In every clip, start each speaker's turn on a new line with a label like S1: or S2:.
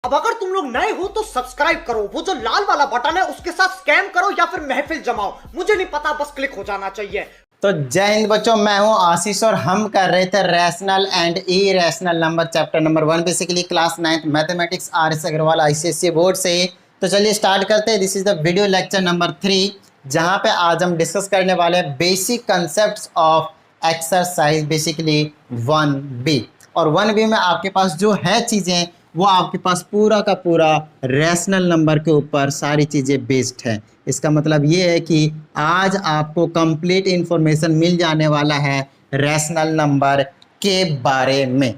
S1: अब अगर तुम लोग नए हो तो सब्सक्राइब करो, वो जो लाल वाला बटन है उसके साथ स्कैम करो या फिर महफिल जमाओ, मुझे नहीं पता, बस क्लिक हो जाना चाहिए।
S2: तो जय हिंद बच्चों, मैं हूं आशीष और हम कर रहे थे rational and irrational number chapter number 1 basically class 9th mathematics RS Agarwal ICSE board से। तो चलिए स्टार्ट करते हैं। This is the video lecture number 3, जहां पे आज हम डिस्कस करने वाले हैं basic concepts of exercise basically 1B। और 1B में आपके पास जो है चीज़ें वो आपके पास पूरा का पूरा रैशनल नंबर के ऊपर सारी चीज़ें बेस्ड है। इसका मतलब ये है कि आज आपको कंप्लीट इंफॉर्मेशन मिल जाने वाला है रैशनल नंबर के बारे में।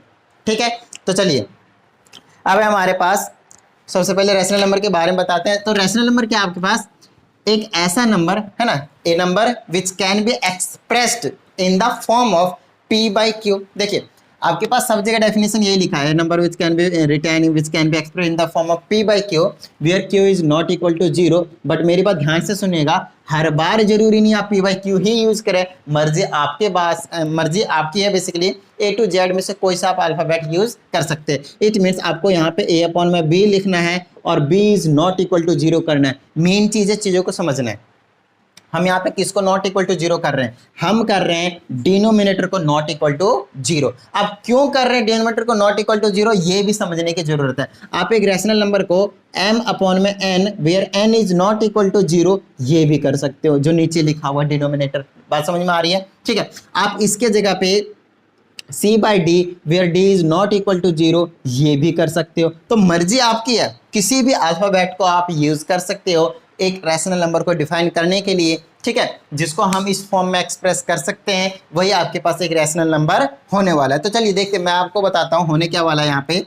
S2: ठीक है, तो चलिए अब हमारे पास सबसे पहले रैशनल नंबर के बारे में बताते हैं। तो रैशनल नंबर क्या, आपके पास एक ऐसा नंबर है ना, a number which can be expressed in the form of P/Q। देखिए आपके पास सब जगह डेफिनेशन यही लिखा है, number which can be written which can be expressed in the form of P/Q where Q is not equal to 0। But मेरी बात ध्यान से सुनिएगा, हर बार जरूरी नहीं आप P/Q ही यूज करें, मर्जी आपके पास, मर्जी आपकी है। बेसिकली A to Z में से कोई सा आप अल्फाबेट यूज कर सकते हैं। इट मीन्स आपको यहाँ पे A/B लिखना है और B is not equal to 0 करना है। मेन चीज है चीजों को समझना है। हम यहाँ पे किसको नॉट इक्वल टू 0 कर रहे हैं, हम कर रहे हैं डिनोमिनेटर को नॉट इक्वल टू 0। अब क्यों कर रहे हैं डिनोमिनेटर को नॉट इक्वल टू 0, ये भी समझने की जरूरत है। आप एक रैशनल नंबर को m/n where n is not equal to 0 ये भी कर सकते हो, जो नीचे लिखा हुआ डिनोमिनेटर। बात समझ में आ रही है? ठीक है, आप इसके जगह पे C/D where D is not equal to 0 ये भी कर सकते हो। तो मर्जी आपकी है, किसी भी अल्फाबेट को आप यूज कर सकते हो एक रैशनल नंबर को डिफाइन करने के लिए। ठीक है, जिसको हम इस फॉर्म में एक्सप्रेस कर सकते हैं, वही आपके पास एक रैशनल नंबर होने वाला है। तो चलिए देखते हैं, मैं आपको बताता हूं होने क्या वाला है। यहाँ पे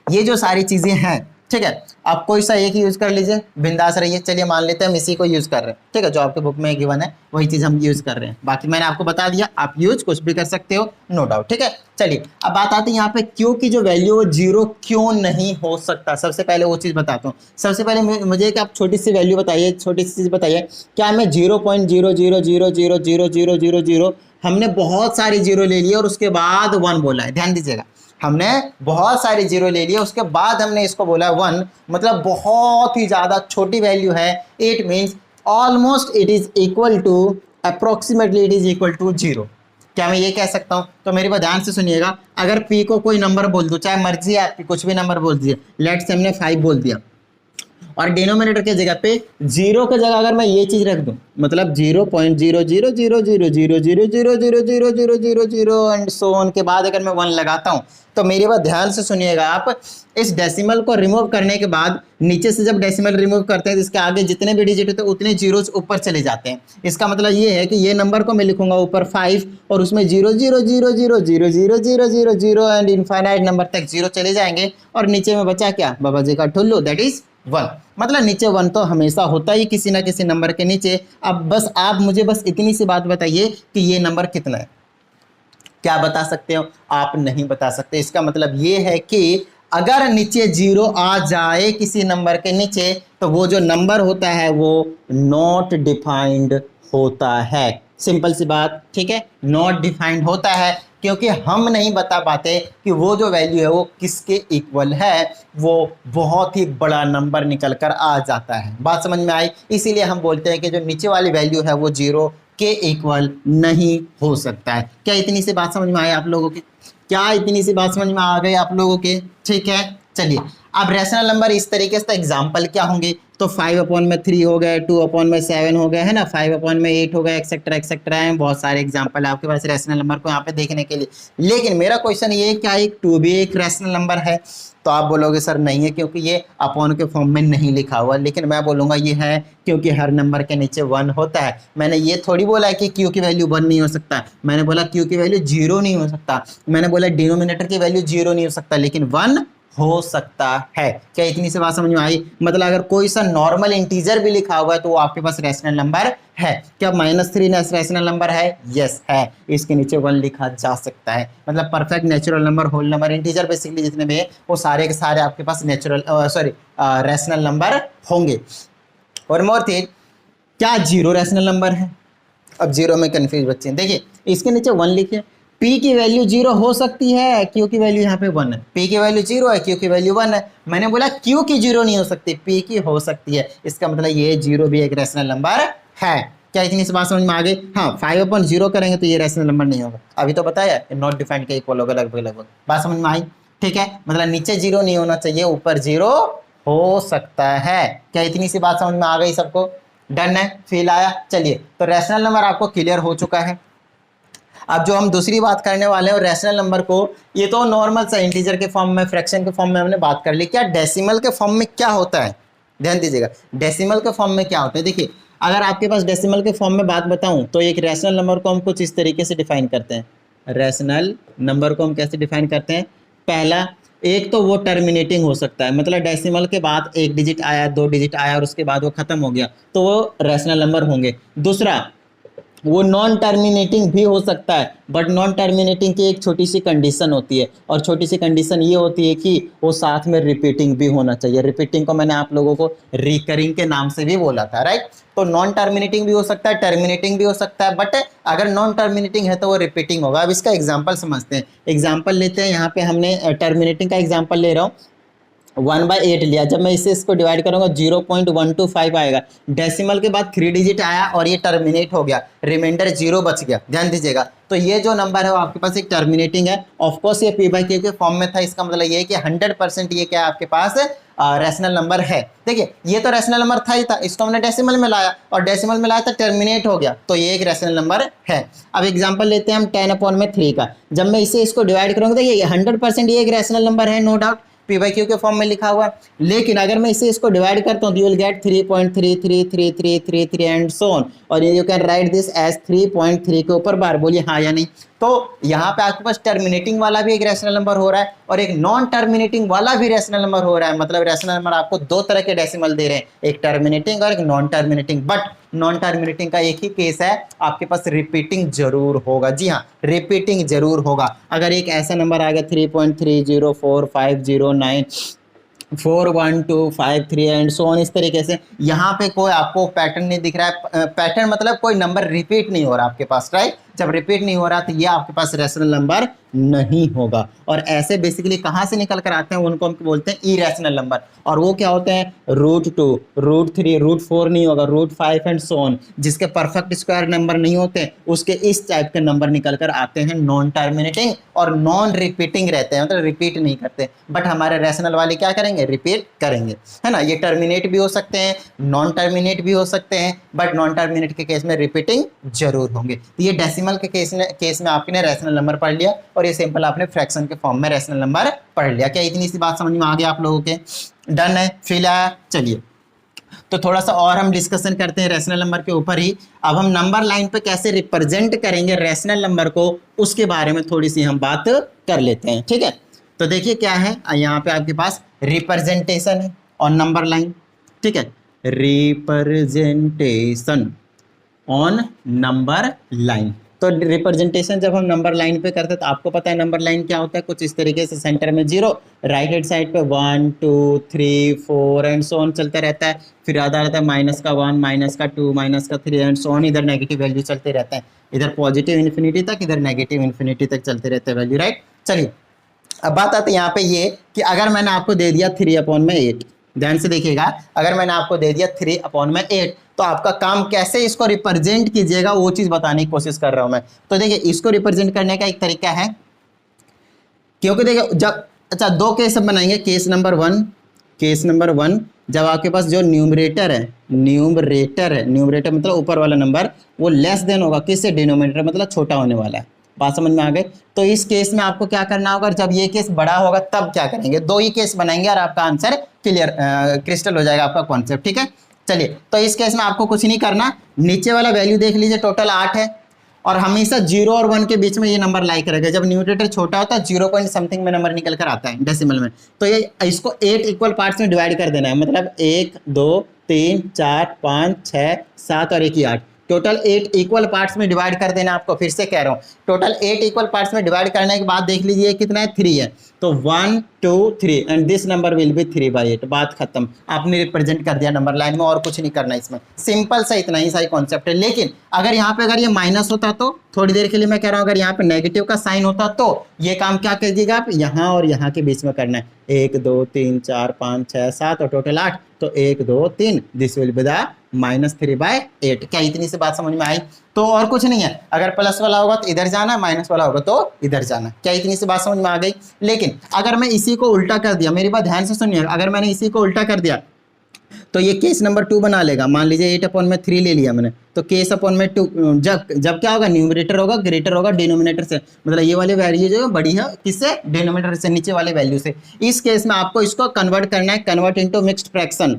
S2: ये जो सारी चीजें हैं, ठीक है, आप कोई सा एक ही यूज कर लीजिए, बिंदास रहिए। चलिए मान लेते हैं हम इसी को यूज कर रहे हैं। ठीक है, जो आपके बुक में गिवन है वही चीज हम यूज कर रहे हैं। बाकी मैंने आपको बता दिया, आप यूज कुछ भी कर सकते हो, नो डाउट। ठीक है, चलिए अब बात आती है यहाँ पे क्यू की जो वैल्यू वो 0 क्यों नहीं हो सकता। सबसे पहले वो चीज बताता हूँ। सबसे पहले मुझे एक आप छोटी सी वैल्यू बताइए, छोटी सी चीज बताइए, क्या मैं 0.00000000 हमने बहुत सारी जीरो ले ली और उसके बाद 1 बोला है। ध्यान दीजिएगा, हमने बहुत सारी जीरो ले लिया उसके बाद हमने इसको बोला 1, मतलब बहुत ही ज़्यादा छोटी वैल्यू है। It means almost it is equal to, approximately it is equal to 0। क्या मैं ये कह सकता हूँ? तो मेरी बात ध्यान से सुनिएगा, अगर P को कोई नंबर बोल दो, चाहे मर्जी है आपकी, कुछ भी नंबर बोल दीजिए, लेट्स से हमने 5 बोल दिया, और डिनोमिनेटर के जगह पे 0 के जगह अगर मैं ये चीज रख दूं, मतलब 0.000000000000 एंड सो ऑन के बाद अगर मैं 1 लगाता हूं, तो मेरी बात ध्यान से सुनिएगा आप, इस डेसिमल को रिमूव करने के बाद नीचे से जब डेसिमल रिमूव करते हैं तो इसके आगे जितने भी डिजिट होते हैं उतने जीरोज ऊपर चले जाते हैं। इसका मतलब ये है कि ये नंबर को मैं लिखूंगा ऊपर 5 और उसमें 000000000 एंड इनफाइनाइट नंबर तक 0 चले जाएंगे और नीचे में बचा क्या, बाबा जी का ठुल्लू, दैट इज 1। मतलब नीचे 1 तो हमेशा होता ही किसी ना किसी नंबर के नीचे। अब बस आप मुझे बस इतनी सी बात बताइए कि ये नंबर कितना है। क्या बता सकते हो? आप नहीं बता सकते। इसका मतलब ये है कि अगर नीचे 0 आ जाए किसी नंबर के नीचे, तो वो जो नंबर होता है वो नॉट डिफाइंड होता है। सिंपल सी बात, ठीक है, नॉट डिफाइंड होता है क्योंकि हम नहीं बता पाते कि वो जो वैल्यू है वो किसके इक्वल है। वो बहुत ही बड़ा नंबर निकल कर आ जाता है। बात समझ में आई? इसीलिए हम बोलते हैं कि जो नीचे वाली वैल्यू है वो 0 के इक्वल नहीं हो सकता है। क्या इतनी सी बात समझ में आई आप लोगों की? क्या इतनी सी बात समझ में आ गई आप लोगों के? ठीक है, चलिए अब रैशनल नंबर इस तरीके से एग्जाम्पल क्या होंगे, तो 5/3 हो गए, 2/7 हो गए, है ना, 5/8 हो गए, एक्सेट्रा एक्सेट्रा है। बहुत सारे एग्जाम्पल है आपके पास रैशनल नंबर को यहाँ पे देखने के लिए। लेकिन मेरा क्वेश्चन ये है, क्या एक 2 भी एक रैशनल नंबर है? तो आप बोलोगे सर नहीं है क्योंकि ये अपॉन के फॉर्म में नहीं लिखा हुआ। लेकिन मैं बोलूँगा ये है क्योंकि हर नंबर के नीचे 1 होता है। मैंने ये थोड़ी बोला है कि Q की वैल्यू 1 नहीं हो सकता, मैंने बोला Q की वैल्यू 0 नहीं हो सकता, मैंने बोला डिनोमिनेटर की वैल्यू 0 नहीं हो सकता, लेकिन 1 हो सकता है। क्या इतनी सी बात समझ में आई? मतलब अगर कोई सा नॉर्मल इंटीजर भी लिखा हुआ है तो वो आपके पास रैशनल नंबर है। क्या -3 रैशनल नंबर है? यस है। इसके नीचे 1 लिखा जा सकता है। मतलब perfect natural number, whole number, integer basically जितने भी है वो सारे के सारे आपके पास नेचुरल रैशनल नंबर होंगे। और मोर थिंग, क्या 0 रैशनल नंबर है? अब 0 में कंफ्यूज बच्चे, देखिए इसके नीचे 1 लिखिए, P की वैल्यू 0 हो सकती है, Q की वैल्यू यहाँ पे 1 है, P की वैल्यू 0 है, Q की वैल्यू 1 है। मैंने बोला Q की 0 नहीं हो सकती, P की हो सकती है, इसका मतलब ये 0 भी एक रैशनल नंबर है। क्या इतनी सी बात समझ में आ गई? हाँ, 5/0 करेंगे तो ये रैशनल नंबर नहीं होगा, अभी तो बताया नॉट डिफाइंड के इक्वल होगा लगभग लगभग। बात समझ में आई? ठीक है, मतलब नीचे 0 नहीं होना चाहिए, ऊपर 0 हो सकता है। क्या इतनी सी बात समझ में आ गई सबको? डन है, फील आया? चलिए, तो रैशनल नंबर आपको क्लियर हो चुका है। अब जो हम दूसरी बात करने वाले हैं रैशनल नंबर को, ये तो नॉर्मल सा इंटीजर के फॉर्म में, फ्रैक्शन के फॉर्म में हमने बात कर ली। क्या डेसिमल के फॉर्म में क्या होता है? ध्यान दीजिएगा, डेसिमल के फॉर्म में क्या होता है। देखिए, अगर आपके पास डेसिमल के फॉर्म में बात बताऊं तो एक रैशनल नंबर को हम कुछ इस तरीके से डिफाइन करते हैं। रैशनल नंबर को हम कैसे डिफाइन करते हैं? पहला, एक तो वो टर्मिनेटिंग हो सकता है, मतलब डेसिमल के बाद एक डिजिट आया, दो डिजिट आया और उसके बाद वो खत्म हो गया, तो वो रैशनल नंबर होंगे। दूसरा, वो नॉन टर्मिनेटिंग भी हो सकता है, बट नॉन टर्मिनेटिंग की एक छोटी सी कंडीशन होती है, और छोटी सी कंडीशन ये होती है कि वो साथ में रिपीटिंग भी होना चाहिए। रिपीटिंग को मैंने आप लोगों को रिकरिंग के नाम से भी बोला था, राइट? तो नॉन टर्मिनेटिंग भी हो सकता है, टर्मिनेटिंग भी हो सकता है, बट अगर नॉन टर्मिनेटिंग है तो वो रिपीटिंग होगा। अब इसका एग्जाम्पल समझते हैं, एग्जाम्पल लेते हैं। यहाँ पे हमने टर्मिनेटिंग का एग्जाम्पल ले रहा हूँ, 1/8 लिया। जब मैं इसे इसको डिवाइड करूंगा 0.125 आएगा, डेसिमल के बाद 3 डिजिट आया और ये टर्मिनेट हो गया, रिमाइंडर 0 बच गया। ध्यान दीजिएगा, तो ये जो नंबर है वो आपके पास एक टर्मिनेटिंग है। ऑफकोर्स ये P/Q के फॉर्म में था, इसका मतलब ये है कि 100% ये क्या आपके पास रैशनल नंबर है। देखिए, ये तो रैशनल नंबर था ही था, इसको हमने डेसिमल में लाया और डेसिमल में लाया था, टर्मिनेट हो गया, तो ये एक रैशनल नंबर है। अब एग्जांपल लेते हैं हम 10/3 का। जब मैं इसे इसको डिवाइड करूंगा, देखिए 100% ये एक रैशनल नंबर है, नो डाउट, P/Q के फॉर्म में लिखा हुआ। लेकिन अगर मैं इसे इसको डिवाइड करता हूँ, you will get 3.33333 and so on, और you can write this as 3.3 के ऊपर बार। बोलिए हाँ या नहीं? तो यहाँ पे आपके पास टर्मिनेटिंग वाला भी एक रैशनल नंबर हो रहा है और एक नॉन टर्मिनेटिंग वाला भी रैशनल नंबर हो रहा है। मतलब रैशनल नंबर आपको दो तरह के डेसिमल दे रहे हैं, एक टर्मिनेटिंग और एक non terminating. But non terminating का एक ही केस है, आपके पास रिपीटिंग जरूर होगा। जी हाँ, रिपीटिंग जरूर होगा। अगर एक ऐसा नंबर आ गया 3.304509 4125 एंड सो ऑन, इस तरीके से, यहाँ पे कोई आपको पैटर्न नहीं दिख रहा है। पैटर्न मतलब कोई नंबर रिपीट नहीं हो रहा आपके पास, राइट? जब रिपीट नहीं हो रहा तो ये आपके पास रैशनल नंबर नहीं होगा। और ऐसे बेसिकली कहाँ से निकल कर आते हैं, उनको हम बोलते हैं इरेशनल नंबर। और वो क्या होते हैं? √2, √3, √4 नहीं होगा, √5 एंड सो ऑन। जिसके परफेक्ट स्क्वायर नंबर नहीं होते, उसके इस टाइप के नंबर निकल कर आते हैं, नॉन टर्मिनेटिंग और नॉन रिपीटिंग रहते हैं, मतलब रिपीट नहीं करते। बट हमारे रैशनल वाले क्या करेंगे? रिपीट करेंगे, है ना? ये टर्मिनेट भी हो सकते हैं, नॉन टर्मिनेट भी हो सकते हैं, बट नॉन टर्मिनेट के केस में रिपीटिंग जरूर होंगे। तो ये डेसिमल के केस में आपने रैशनल नंबर पढ़ लिया, और ये सिंपल आपने फ्रैक्शन के फॉर्म में रैशनल नंबर पढ़ लिया। क्या इतनी सी बात समझ में आ गई आप लोगों के? डन है, फील आया? चलिए, तो थोड़ा सा और हम डिस्कशन करते हैं रैशनल नंबर के ऊपर ही। अब हम नंबर लाइन पे कैसे रिप्रेजेंट करेंगे रैशनल नंबर को, उसके बारे में थोड़ी सी हम बात कर लेते हैं, ठीक है? तो देखिए क्या है, यहाँ पे आपके पास रिप्रेजेंटेशन है और नंबर लाइन, ठीक है? Representation on number line. तो रिप्रेजेंटेशन जब हम नंबर लाइन पे करते हैं तो आपको पता है नंबर लाइन क्या होता है, कुछ इस तरीके से, सेंटर में 0, राइट हैंड साइड पे 1 2 3 4 एंड सो ऑन चलता रहता है। फिर आता रहता है -1, -2, -3 एंड सो ऑन। इधर नेगेटिव वैल्यू चलते रहते हैं, इधर पॉजिटिव इन्फिनिटी तक, इधर नेगेटिव इन्फिनिटी तक चलते रहते हैं वैल्यू, राइट? चलिए, अब बात आती है यहाँ पे ये कि अगर मैंने आपको दे दिया 3/8, ध्यान से देखिएगा, अगर मैंने आपको दे दिया 3/8, तो आपका काम कैसे इसको रिप्रेजेंट कीजिएगा वो चीज बताने की कोशिश कर रहा हूं मैं। तो देखिए, इसको रिप्रेजेंट करने का एक तरीका है, क्योंकि देखिए जब, अच्छा, दो केस बनाएंगे। केस नंबर वन, जब आपके पास जो न्यूमरेटर है, न्यूमरेटर मतलब ऊपर वाला नंबर, वो लेस देन होगा किससे? डिनोमिनेटर, मतलब छोटा होने वाला है। बात समझ में आ गई? तो इस केस में आपको क्या करना होगा, जब ये केस बड़ा होगा तब क्या करेंगे? दो ही केस बनाएंगे और आपका आंसर क्लियर, क्रिस्टल हो जाएगा आपका कॉन्सेप्ट, ठीक है? चलिए, तो इस केस में आपको कुछ नहीं करना, नीचे वाला वैल्यू देख लीजिए, टोटल 8 है, और हमेशा 0 और 1 के बीच में ये नंबर लाई करेगा। जब न्यूमरेटर छोटा होता है 0 पॉइंट समथिंग में नंबर निकल कर आता है डेसिमल में, तो ये इसको 8 इक्वल पार्ट्स में डिवाइड कर देना है, मतलब 1 2 3 4 5 6 7 और 1 ही 8, टोटल 8 इक्वल पार्ट्स में डिवाइड कर देना आपको। फिर से कह रहा हूँ, टोटल 8 इक्वल पार्ट्स में डिवाइड करने के बाद देख लीजिए कितना है, 3 है। तो 1 2 3 and this number will be 3/8, बात खत्म। आपने रिप्रेजेंट कर दिया नंबर लाइन में, और कुछ नहीं करना इसमें, सिंपल सा इतना ही सही कॉन्सेप्ट है। लेकिन अगर यहाँ पे अगर ये माइनस होता तो थोड़ी देर के लिए मैं कह रहा हूँ, अगर यहाँ पे नेगेटिव का साइन होता तो ये काम क्या कीजिएगा आप, यहाँ और यहाँ के बीच में करना है। 1 2 3 4 5 6 7 और टोटल 8, तो 1 2 3 दिस विल बी द -3/8। क्या इतनी सी बात समझ में आई? तो और कुछ नहीं है, अगर प्लस वाला होगा तो इधर जाना, माइनस वाला होगा तो इधर जाना। क्या इतनी सी बात समझ में आ गई? लेकिन अगर मैं इसी को उल्टा कर दिया, मेरी बात ध्यान से सुनिए, अगर मैंने इसी को उल्टा कर दिया तो ये केस नंबर 2 बना लेगा। मान लीजिए 8/3 ले लिया मैंने, तो केस अपॉन में 2, जब क्या होगा, न्यूमरेटर होगा ग्रेटर होगा डिनोमिनेटर से, मतलब ये वाली वैल्यू जो है बड़ी है किससे, डिनोमिनेटर से, नीचे वाले वैल्यू से। इस केस में आपको इसको कन्वर्ट करना है, कन्वर्ट इनटू मिक्स्ड फ्रैक्शन।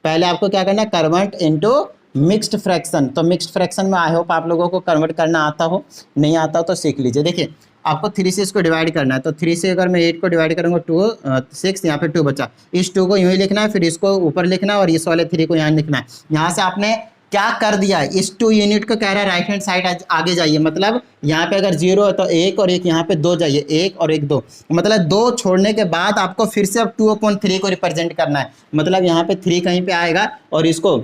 S2: पहले आपको क्या करना है, कन्वर्ट इनटू मिक्स्ड फ्रैक्शन। तो मिक्स्ड फ्रैक्शन में आई होप आप लोगों को कन्वर्ट करना आता हो, नहीं आता हो तो सीख लीजिए। देखिए आपको 3 से इसको डिवाइड करना है, तो 3 से अगर मैं 8 को डिवाइड करूँगा 2 6, यहाँ पे 2 बचा, इस 2 को यूँ ही लिखना है, फिर इसको ऊपर लिखना है और इस वाले 3 को यहाँ लिखना है। यहाँ से आपने क्या कर दिया, इस 2 यूनिट को कह रहा है राइट हैंड साइड आगे जाइए, मतलब यहाँ पे अगर 0 है तो 1 और 1 यहाँ पे 2 जाइए, 1 और 1 2, मतलब 2 छोड़ने के बाद आपको फिर से अब 2/3 को रिप्रेजेंट करना है, मतलब यहाँ पे 3 कहीं पे आएगा और इसको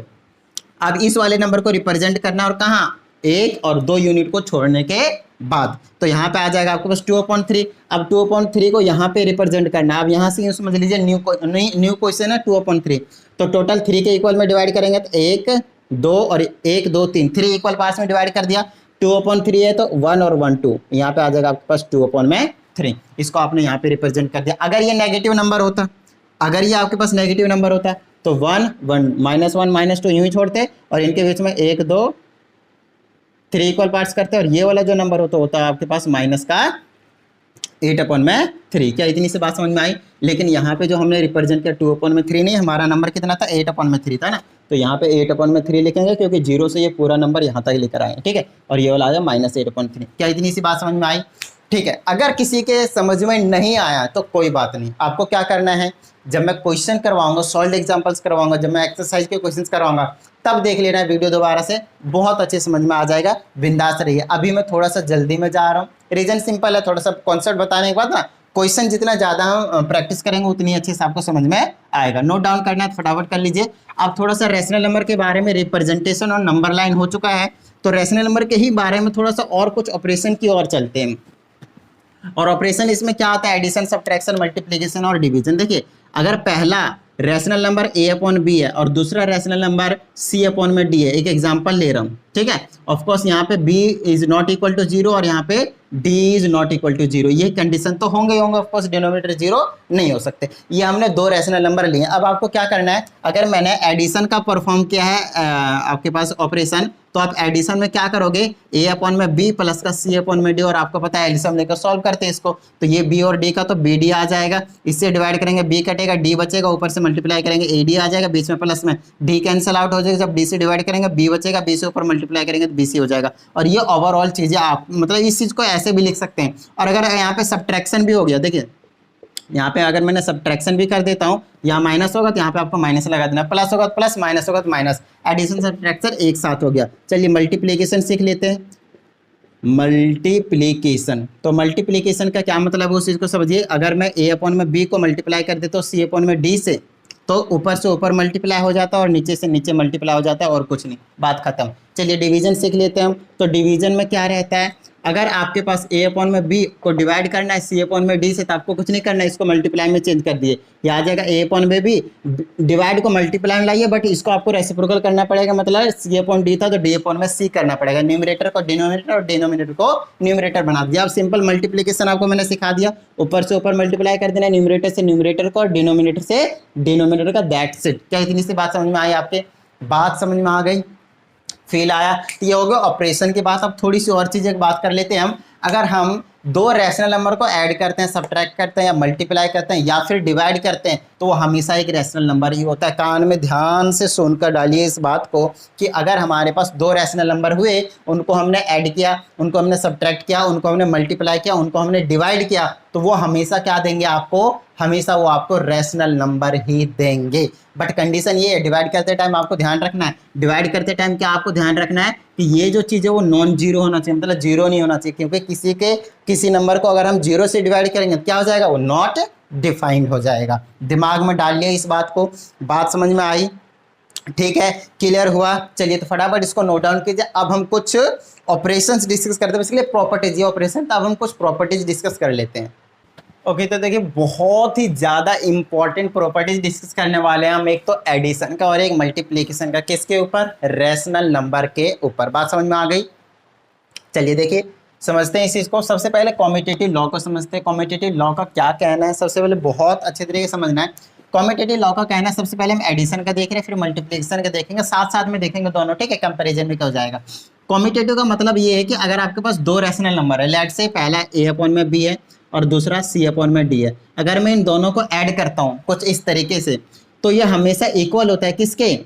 S2: अब इस वाले नंबर को रिप्रेजेंट करना, और कहाँ, 1 और 2 यूनिट को छोड़ने के बाद, तो यहाँ पे आ जाएगा आपके पास 2/3। अब 2/3 को यहाँ पे रिप्रेजेंट करना, अब यहाँ से यूँ समझ लीजिए न्यू क्वेश्चन है 2/3, तो टोटल 3 के इक्वल में डिवाइड करेंगे तो 1 2 और 1 2 3, 3 इक्वल पार्ट्स में डिवाइड कर दिया। 2/3 है तो 1 और 1 2, यहाँ पे आ जाएगा आपके पास 2/3। इसको आपने यहाँ पे रिप्रेजेंट कर दिया। अगर ये नेगेटिव नंबर होता, अगर ये आपके पास नेगेटिव नंबर होता तो 1 1 -1 -2 यूँ ही छोड़ते और इनके बीच में 1 2 3 इक्वल पार्ट्स करते, और ये वाला जो नंबर होता है आपके पास माइनस का 8/3। क्या इतनी सी बात समझ में आई? लेकिन यहाँ पे जो हमने रिप्रेजेंट किया 2/3 नहीं, हमारा नंबर कितना था, 8/3 था ना, तो यहाँ पे 8/3 लिखेंगे क्योंकि 0 से ये पूरा नंबर यहाँ तक लेकर आए, ठीक है, और ये वाला आ जाए -8/3। क्या इतनी सी बात समझ में आई? ठीक है। अगर किसी के समझ में नहीं आया तो कोई बात नहीं, आपको क्या करना है, जब मैं क्वेश्चन करवाऊंगा, सॉल्व एग्जांपल्स करवाऊंगा, जब मैं एक्सरसाइज के क्वेश्चंस करवाऊंगा, तब देख लेना है वीडियो दोबारा से, बहुत अच्छे समझ में आ जाएगा। बिंदास रहिए। अभी मैं थोड़ा सा जल्दी में जा रहा हूँ, रीजन सिंपल है, थोड़ा सा कॉन्सेप्ट बताने के बाद ना क्वेश्चन जितना ज़्यादा हम प्रैक्टिस करेंगे उतनी अच्छे से आपको समझ में आएगा। नोट डाउन करना है तो फटाफट कर लीजिए। अब थोड़ा सा रेशनल नंबर के बारे में, रिप्रेजेंटेशन और नंबर लाइन हो चुका है, तो रेशनल नंबर के ही बारे में थोड़ा सा और कुछ ऑपरेशन की ओर चलते हैं। और ऑपरेशन इसमें क्या होता है, एडिशन, सब्ट्रैक्शन, मल्टीप्लिकेशन और डिवीजन। देखिए अगर पहला रैशनल नंबर a/b है और दूसरा रैशनल नंबर c/d है, एक एग्जांपल ले रहा हूँ, ठीक है, ऑफ कोर्स यहाँ पे b is not equal to 0 और यहाँ पे d is not equal to 0, ये कंडीशन तो होंगे ऑफ कोर्स, डिनोमिनेटर 0 नहीं हो सकते। ये हमने दो रैशनल नंबर लिए। अब आपको क्या करना है, अगर मैंने एडिशन का परफॉर्म किया है आपके पास ऑपरेशन, तो आप एडिशन में क्या करोगे, a/b प्लस का c/d, और आपको पता है एल्सियम लेकर सॉल्व करते हैं इसको, तो ये b और d का तो bd आ जाएगा, इससे डिवाइड करेंगे b कटेगा, d बचेगा, ऊपर से मल्टीप्लाई करेंगे ad आ जाएगा, बीच में प्लस में d कैंसिल आउट हो जाएगा, जब d से डिवाइड करेंगे b बचेगा, b से ऊपर मल्टीप्लाई करेंगे तो bc हो जाएगा। और ये ओवरऑल चीजें आप मतलब इस चीज को ऐसे भी लिख सकते हैं। और अगर यहाँ पे सब्ट्रैक्शन भी हो गया, देखिए यहाँ पे अगर मैंने सब्ट्रैक्शन भी कर देता हूँ, यहाँ माइनस होगा तो यहाँ पे आपको माइनस लगा देना, प्लस होगा तो प्लस, माइनस होगा तो माइनस, एडिशन सब्ट्रैक्शन एक साथ हो गया। चलिए मल्टीप्लिकेशन सीख लेते हैं। मल्टीप्लिकेशन, तो मल्टीप्लिकेशन का क्या मतलब है उस चीज़ को समझिए। अगर मैं a/b को मल्टीप्लाई कर देता हूँ c/d से, तो ऊपर से ऊपर मल्टीप्लाई हो जाता है और नीचे से नीचे मल्टीप्लाई हो जाता है, और कुछ नहीं, बात खत्म। चलिए डिवीजन सीख लेते हैं हम। तो डिवीजन में क्या रहता है, अगर आपके पास a/b को डिवाइड करना है c/d से, तो आपको कुछ नहीं करना है, इसको मल्टीप्लाई में चेंज कर दिए, ये आ जाएगा a/b, डिवाइड को मल्टीप्लाई में लाइए, बट इसको आपको रेसिप्रोकल करना पड़ेगा, मतलब c/d था तो d/c करना पड़ेगा, न्यूमरेटर को डिनोमिनेटर और डिनोमिनेटर को न्यूमरेटर बना दिया। अब सिंपल मल्टीप्लिकेशन आपको मैंने सिखा दिया, ऊपर से ऊपर मल्टीप्लाई कर देना, न्यूमरेटर से न्यूमरेटर को और डिनोमिनेटर से डिनोमिनेटर का, दैट्स इट। क्या इतनी सी बात समझ में आई आपके? बात समझ में आ गई, फील आया? तो ये हो गया ऑपरेशन के बाद। अब थोड़ी सी और चीज़ बात कर लेते हैं हम। अगर हम दो रैशनल नंबर को ऐड करते हैं, सब्ट्रैक्ट करते हैं, या मल्टीप्लाई करते हैं, या फिर डिवाइड करते हैं, तो वो हमेशा एक रैशनल नंबर ही होता है। कान में ध्यान से सुनकर डालिए इस बात को कि अगर हमारे पास दो रैशनल नंबर हुए, उनको हमने ऐड किया, उनको हमने सब्ट्रैक्ट किया, उनको हमने मल्टीप्लाई किया, उनको हमने डिवाइड किया, तो वो हमेशा क्या देंगे आपको, हमेशा वो आपको रैशनल नंबर ही देंगे। बट कंडीशन ये है, डिवाइड करते टाइम आपको ध्यान रखना है, डिवाइड करते टाइम क्या आपको ध्यान रखना है कि ये जो चीज़ है वो नॉन जीरो होना चाहिए, मतलब जीरो नहीं होना चाहिए, क्योंकि किसी नंबर को अगर हम जीरो से डिवाइड करेंगे तो क्या हो जाएगा, वो नॉट डिफाइंड हो जाएगा। दिमाग में डाल लिया इस बात को, बात समझ में आई, ठीक है, क्लियर हुआ। चलिए तो फटाफट इसको नोट डाउन कीजिए। अब हम कुछ ऑपरेशंस डिस्कस करते हैं, इसलिए प्रॉपर्टीज, ये ऑपरेशन, तो अब हम कुछ प्रॉपर्टीज डिस्कस कर लेते हैं। ओके तो देखिए बहुत ही ज़्यादा इंपॉर्टेंट प्रॉपर्टीज डिस्कस करने वाले हैं हम, एक तो एडिशन का और एक मल्टीप्लिकेशन का। किसके ऊपर, रैशनल नंबर के ऊपर। बात समझ में आ गई। चलिए देखिए समझते हैं इस चीज़ को। सबसे पहले कॉम्यूटेटिव लॉ को समझते हैं। कॉम्यूटेटिव लॉ का क्या कहना है, सबसे पहले बहुत अच्छे तरीके से समझना है। कॉम्यूटेटिव लॉ का कहना है, सबसे पहले हम एडिशन का देख रहे हैं, फिर मल्टीप्लिकेशन का देखेंगे, साथ साथ में देखेंगे दोनों, ठीक है, कंपैरिजन भी हो जाएगा। कॉम्यूटेटिव का मतलब ये है कि अगर आपके पास दो रैशनल नंबर है, लेट से पहला a अपॉन में b है और दूसरा c अपॉन में d है, अगर मैं इन दोनों को ऐड करता हूँ कुछ इस तरीके से, तो ये हमेशा इक्वल होता है किसके,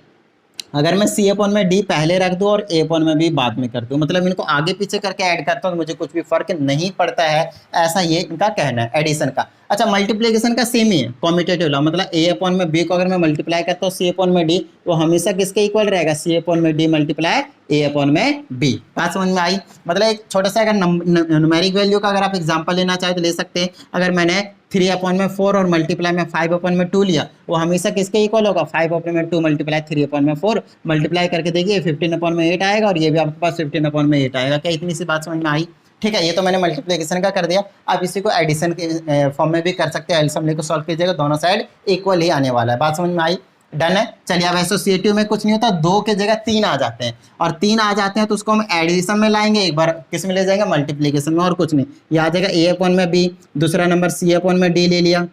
S2: अगर मैं c अपॉन में d पहले रख दूं और a अपॉन में b बाद में कर दूं, मतलब इनको आगे पीछे करके ऐड करता हूं तो मुझे कुछ भी फर्क नहीं पड़ता है, ऐसा ये इनका कहना है एडिशन का। अच्छा मल्टीप्लिकेशन का सेम ही है कॉम्यूटेटिव लॉ, मतलब a अपॉन में b को अगर मैं मल्टीप्लाई करता हूँ c अपॉन में d, वो हमेशा किसके इक्वल रहेगा, c अपॉन में d मल्टीप्लाई a अपॉन में b। बात समझ में आई। मतलब एक छोटा सा अगर न्यूमेरिक वैल्यू का अगर आप एग्जांपल लेना चाहे तो ले सकते हैं। अगर मैंने 3 अपॉन में 4 और मल्टीप्लाई में 5 अपॉन में 2 लिया, वो हमेशा किसके इक्वल होगा, 5 अपॉन में 2 मल्टीप्लाई 3 अपॉन में 4, मल्टीप्लाई करके देखिए 15 अपॉन में 8 आएगा और ये भी आपके पास 15 अपॉन में 8 आएगा। क्या इतनी सी बात समझ में आई। ठीक है, ये तो मैंने मल्टीप्लिकेशन का कर दिया। आप इसी को एडिशन के फॉर्म में भी कर सकते हैं, एलसीएम लेकर सॉल्व कीजिएगा, दोनों साइड इक्वल ही आने वाला है। बात समझ में आई, डन है। चलिए अब एसोसिएटिव में कुछ नहीं होता, 2 की जगह 3 आ जाते हैं, और 3 आ जाते हैं तो उसको हम एडिशन में लाएंगे, एक बार किस में ले जाएंगे, मल्टीप्लिकेशन में, और कुछ नहीं। ये आ जाएगा a अपॉन में b, दूसरा नंबर c अपॉन में d ले लिया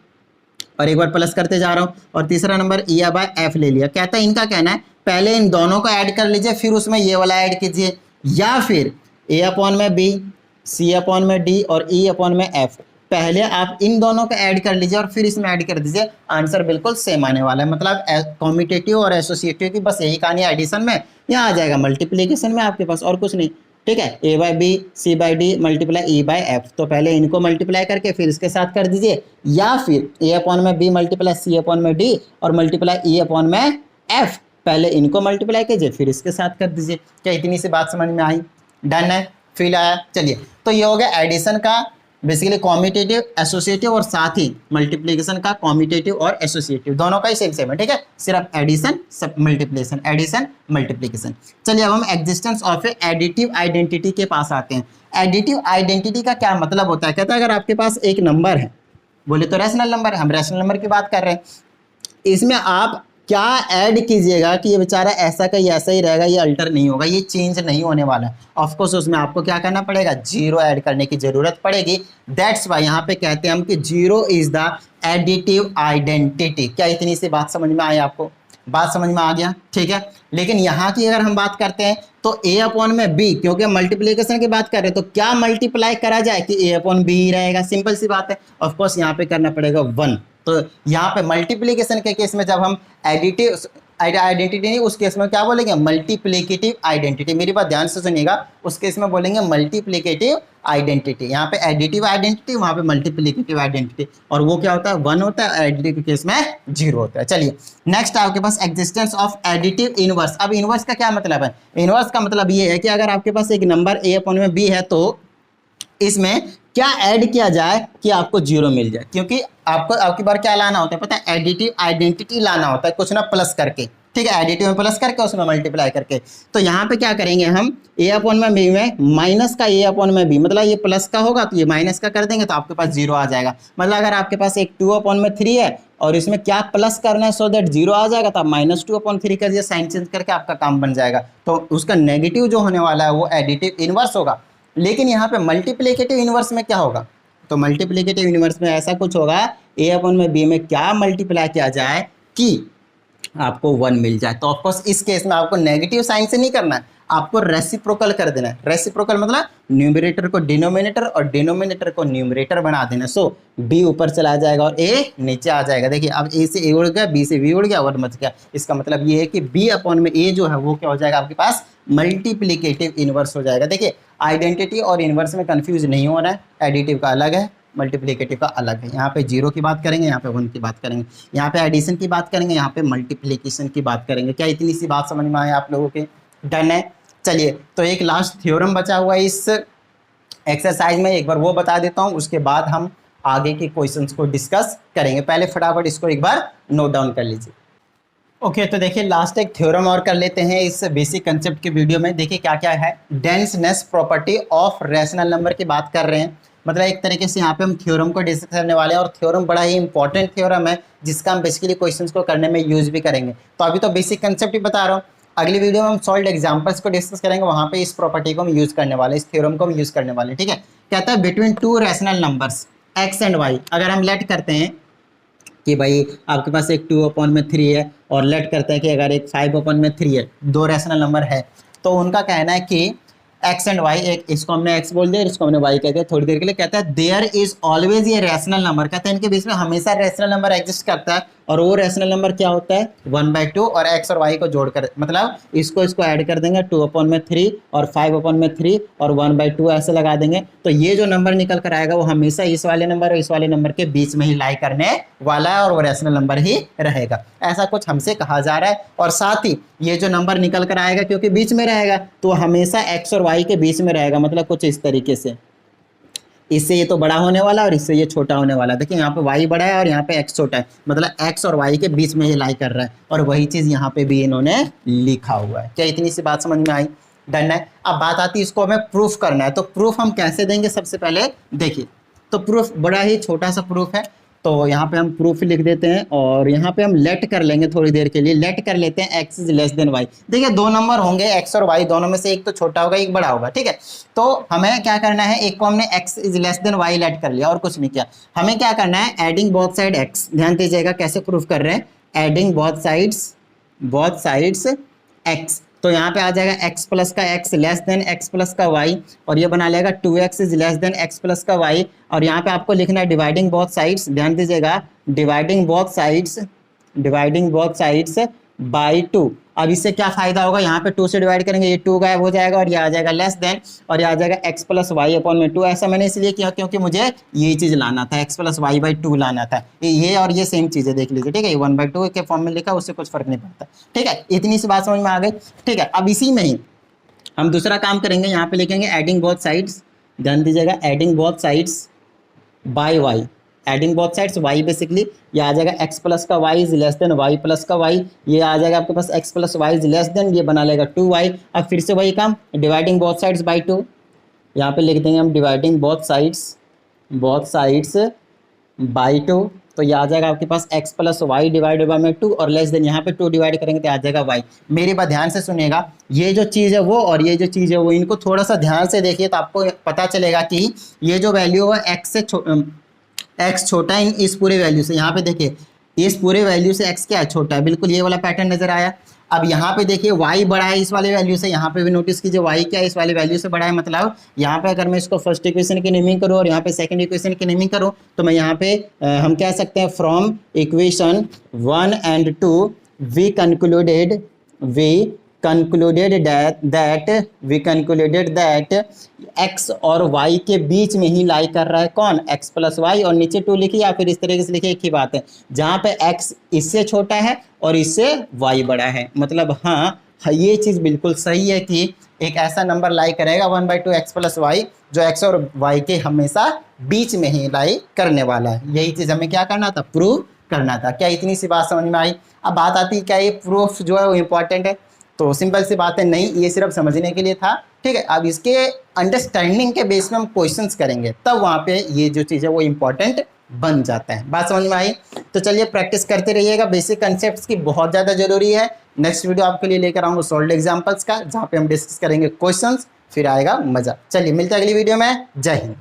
S2: और एक बार प्लस करते जा रहा हूँ, और तीसरा नंबर e बाय f ले लिया। कहता है, इनका कहना है पहले इन दोनों को ऐड कर लीजिए फिर उसमें ये वाला ऐड कीजिए, या फिर a अपॉन में b, c अपॉन में d और e अपॉन में f, पहले आप इन दोनों को ऐड कर लीजिए और फिर इसमें ऐड कर दीजिए, आंसर बिल्कुल सेम आने वाला है। मतलब कॉम्यूटेटिव और एसोसिएटिव की बस यही कहानी है एडिशन में, यहाँ आ जाएगा मल्टीप्लिकेशन में आपके पास, और कुछ नहीं। ठीक है, a by B C by D multiply e by F, तो पहले इनको मल्टीप्लाई करके फिर इसके साथ कर दीजिए, या फिर a अपॉन में b मल्टीप्लाई c अपॉन में d और मल्टीप्लाई e अपॉन में f, पहले इनको मल्टीप्लाई कीजिए फिर इसके साथ कर दीजिए। क्या इतनी सी बात समझ में आई, डन है, फील आया। चलिए तो ये हो गया एडिशन का, बेसिकली कॉम्यूटेटिव, एसोसिएटिव, और साथ ही मल्टीप्लिकेशन का कॉम्यूटेटिव और एसोसिएटिव दोनों का ही सेम सेम है। ठीक है, सिर्फ एडिशन सब मल्टीप्लिकेशन, एडिशन मल्टीप्लिकेशन। चलिए अब हम existence of A additive identity के पास आते हैं। एडिटिव आइडेंटिटी का क्या मतलब होता है, कहता है अगर आपके पास एक नंबर है, बोले तो रैशनल नंबर है, हम रैशनल नंबर की बात कर रहे हैं, इसमें आप क्या ऐड कीजिएगा कि ये बेचारा ऐसा का ऐसा ही रहेगा, ये अल्टर नहीं होगा, ये चेंज नहीं होने वाला है। ऑफकोर्स उसमें आपको क्या करना पड़ेगा, जीरो ऐड करने की जरूरत पड़ेगी। दैट्स वाई यहाँ पे कहते हैं हम कि zero is the additive identity. क्या इतनी सी बात समझ में आई आपको, बात समझ में आ गया। ठीक है, लेकिन यहाँ की अगर हम बात करते हैं तो a अपॉन में b, क्योंकि मल्टीप्लिकेशन की बात कर रहे हैं तो क्या मल्टीप्लाई करा जाए कि a अपॉन b ही रहेगा, सिंपल सी बात है। ऑफकोर्स यहाँ पे करना पड़ेगा 1। तो यहाँ पे मल्टीप्लिकेशन के केस में जब हम एडिटिव आइडेंटिटी नहीं, उस केस में क्या बोलेंगे, मल्टीप्लिकेटिव आइडेंटिटी। मेरी बात ध्यान से सुनिएगा, उस केस में बोलेंगे मल्टीप्लिकेटिव आइडेंटिटी। यहाँ पे एडिटिव आइडेंटिटी, वहाँ पे मल्टीप्लिकेटिव आइडेंटिटी, और वो क्या होता है 1 होता है, एडिटिव के केस में 0 होता है। चलिए नेक्स्ट आपके पास एग्जिस्टेंस ऑफ एडिटिव इनवर्स। अब इनवर्स का क्या मतलब है, इनवर्स का मतलब ये है कि अगर आपके पास एक नंबर a अपॉन में b है तो इसमें क्या ऐड किया जाए कि आपको 0 मिल जाए, क्योंकि आपको आपकी बार क्या लाना होता है पता है, एडिटिव आइडेंटिटी लाना होता है, कुछ ना प्लस करके। ठीक है, एडिटिव में प्लस करके उसमें मल्टीप्लाई करके। तो यहाँ पे क्या करेंगे हम, a अपॉन में b में माइनस का a अपॉन में b, मतलब ये प्लस का होगा तो ये माइनस का कर देंगे तो आपके पास 0 आ जाएगा। मतलब अगर आपके पास एक 2 अपॉन में 3 है और इसमें क्या प्लस करना है सो दैट 0 आ जाएगा, तो आप -2 अपॉन 3 कर दिया, साइन चेंज करके आपका काम बन जाएगा। तो उसका नेगेटिव जो होने वाला है वो एडिटिव इनवर्स होगा। लेकिन यहाँ पे मल्टीप्लिकेटिव इनवर्स में क्या होगा, तो मल्टीप्लिकेटिव इनवर्स में ऐसा कुछ होगा, a अपॉन में b में क्या मल्टीप्लाई किया जाए कि आपको 1 मिल जाए। तो ऑफकोर्स इस केस में आपको नेगेटिव साइन से नहीं करना है, आपको रेसिप्रोकल कर देना है। रेसिप्रोकल मतलब न्यूमरेटर को डिनोमिनेटर और डिनोमिनेटर को न्यूमरेटर बना देना। सो b ऊपर चला जाएगा और a नीचे आ जाएगा। देखिए अब a से a उड़ गया, b से b उड़ गया और मच गया। इसका मतलब ये है कि b अपॉन में a जो है वो क्या हो जाएगा आपके पास, मल्टीप्लीकेटिव इनवर्स हो जाएगा। देखिए आइडेंटिटी और इनवर्स में कंफ्यूज नहीं होना है, एडिटिव का अलग है, मल्टीप्लिकेटिव का अलग है। यहाँ पे जीरो की बात करेंगे, यहाँ पे 1 की बात करेंगे, यहाँ पे एडिशन की बात करेंगे, यहाँ पे मल्टीप्लिकेशन की बात करेंगे। क्या इतनी सी बात समझ में आए आप लोगों के? डन है। चलिए तो एक लास्ट थ्योरम बचा हुआ है इस एक्सरसाइज में, एक बार वो बता देता हूँ, उसके बाद हम आगे के क्वेश्चंस को डिस्कस करेंगे। पहले फटाफट इसको एक बार नोट डाउन कर लीजिए। ओके तो देखिए लास्ट एक थ्योरम और कर लेते हैं इस बेसिक कंसेप्ट के वीडियो में। देखिए क्या क्या है, डेंसनेस प्रॉपर्टी ऑफ रैशनल नंबर की बात कर रहे हैं। मतलब एक तरीके से यहाँ पे हम थ्योरम को डिस्कस करने वाले हैं और थ्योरम बड़ा ही इंपॉर्टेंट थ्योरम है जिसका हम बेसिकली क्वेश्चंस को करने में यूज भी करेंगे। तो अभी तो बेसिक कंसेप्ट ही बता रहा हूँ, अगली वीडियो में हम सॉल्व एग्जांपल्स को डिस्कस करेंगे, वहाँ पे इस प्रॉपर्टी को हम यूज करने वाले, इस थ्योरम को हम यूज करने वाले। ठीक है, कहता है between two rational numbers X and Y, अगर हम लेट करते हैं कि भाई आपके पास एक 2/3 है और लेट करते हैं कि अगर एक 5/3 है, दो रैशनल नंबर है, तो उनका कहना है कि एक्स एंड वाई, एक इसको हमने एक्स बोल दिया, इसको हमने वाई कह दिया थोड़ी देर के लिए। कहता है देयर इज ऑलवेज ये रैशनल नंबर, कहते हैं इनके बीच में हमेशा रैशनल नंबर एग्जिस्ट करता है और वो रैशनल नंबर क्या होता है 1/2 और एक्स और वाई को जोड़कर, मतलब इसको ऐड कर देंगे 2/3 और 5/3 और 1/2 ऐसे लगा देंगे, तो ये जो नंबर निकल कर आएगा वो हमेशा इस वाले नंबर और इस वाले नंबर के बीच में ही लाई करने वाला है और वो रैशनल नंबर ही रहेगा। ऐसा कुछ हमसे कहा जा रहा है। और साथ ही ये जो नंबर निकल कर आएगा क्योंकि बीच में रहेगा तो हमेशा एक्स और वाई के बीच में रहेगा, मतलब कुछ इस तरीके से, इससे ये तो बड़ा होने वाला और इससे ये छोटा होने वाला। देखिए यहाँ पे y बड़ा है और यहाँ पे x छोटा है, मतलब x और y के बीच में ये लाई कर रहा है और वही चीज यहाँ पे भी इन्होंने लिखा हुआ है। क्या इतनी सी बात समझ में आई? डन है। अब बात आती है इसको हमें प्रूफ करना है, तो प्रूफ हम कैसे देंगे? सबसे पहले देखिए, तो प्रूफ बड़ा ही छोटा सा प्रूफ है, तो यहाँ पे हम प्रूफ लिख देते हैं और यहाँ पे हम लेट कर लेंगे थोड़ी देर के लिए, लेट कर लेते हैं x is less than Y. देखिए दो नंबर होंगे x और y, दोनों में से एक तो छोटा होगा एक बड़ा होगा। ठीक है, तो हमें क्या करना है, एक को हमने x is less than Y let कर लिया और कुछ नहीं किया। हमें क्या करना है, एडिंग बोथ साइड x, ध्यान दीजिएगा कैसे प्रूफ कर रहे हैं, एडिंग बोथ साइड्स x, तो यहाँ पे आ जाएगा x प्लस का x less than x plus का y और ये बना लेगा 2x is less then x plus का y। और यहाँ पे आपको लिखना है डिवाइडिंग बोथ साइड्स, ध्यान दीजिएगा, डिवाइडिंग बोथ साइड्स बाई 2। अब इससे क्या फायदा होगा, यहाँ पे 2 से डिवाइड करेंगे ये 2 गायब हो जाएगा और ये आ जाएगा लेस देन और ये आ जाएगा x प्लस वाई अपॉन में 2। ऐसा मैंने इसलिए किया क्योंकि मुझे ये चीज लाना था, x प्लस वाई बाई 2 लाना था। ये और ये सेम चीज है, देख लीजिए। ठीक है, 1/2 के फॉर्म में लिखा, उससे कुछ फर्क नहीं पड़ता। ठीक है, इतनी सी बात समझ में आ गई। ठीक है, अब इसी में ही हम दूसरा काम करेंगे, यहाँ पे लिखेंगे एडिंग बोथ साइड्स, ध्यान दीजिएगा, adding both sides by Y, adding both sides y basically, ये आ जाएगा x प्लस का y is less than y plus का y, ये आ जाएगा आपके पास x plus Y is less than, ये बना लेगा 2y। अब फिर से वही काम, डिवाइडिंग बोथ साइड्स बाई 2, यहाँ पे लिख देंगे हम डिवाइडिंग बोथ साइड्स बाई 2, तो ये आ जाएगा आपके पास x plus Y divided by में 2 और लेस देन, यहाँ पे 2 डिवाइड करेंगे तो आ जाएगा y। मेरी बात ध्यान से सुनिएगा, ये जो चीज़ है वो और ये जो चीज़ है वो, इनको थोड़ा सा ध्यान से देखिए तो आपको पता चलेगा कि ये जो वैल्यू है x छोटा है इस पूरे वैल्यू से। यहाँ पे देखिए इस पूरे वैल्यू से x क्या है, छोटा है, बिल्कुल ये वाला पैटर्न नजर आया। अब यहाँ पे देखिए y बड़ा है इस वाले वैल्यू से, यहाँ पे भी नोटिस कीजिए y क्या है इस वाले वैल्यू से बड़ा है। मतलब यहाँ पे अगर मैं इसको फर्स्ट इक्वेशन की नेमिंग करूँ और यहाँ पे सेकंड इक्वेशन की नेमिंग करूँ तो मैं यहाँ पे हम कह सकते हैं from equation 1 and 2 we concluded that x और y के बीच में ही लाई कर रहा है कौन, x प्लस वाई, और नीचे 2 लिखिए या फिर इस तरीके से लिखिए, एक ही बात है, जहाँ पे x इससे छोटा है और इससे y बड़ा है। मतलब हाँ, ये चीज़ बिल्कुल सही है कि एक ऐसा नंबर लाई करेगा 1/2 x प्लस वाई जो x और y के हमेशा बीच में ही लाई करने वाला है। यही चीज़ हमें क्या करना था, प्रूव करना था। क्या इतनी सी बात समझ में आई? अब बात आती है क्या ये प्रूफ जो है वो इम्पॉर्टेंट है, तो सिंपल सी बात है नहीं, ये सिर्फ समझने के लिए था। ठीक है, अब इसके अंडरस्टैंडिंग के बेस में हम क्वेश्चंस करेंगे, तब वहाँ पे ये जो चीज़ है वो इम्पॉर्टेंट बन जाता है। बात समझ में आई? तो चलिए प्रैक्टिस करते रहिएगा, बेसिक कंसेप्ट्स की बहुत ज़्यादा जरूरी है। नेक्स्ट वीडियो आपके लिए लेकर आऊँगा सॉल्व्ड एग्जाम्पल्स का, जहाँ पे हम डिस्कस करेंगे क्वेश्चंस, फिर आएगा मज़ा। चलिए मिलते हैं अगली वीडियो में। जय हिंद।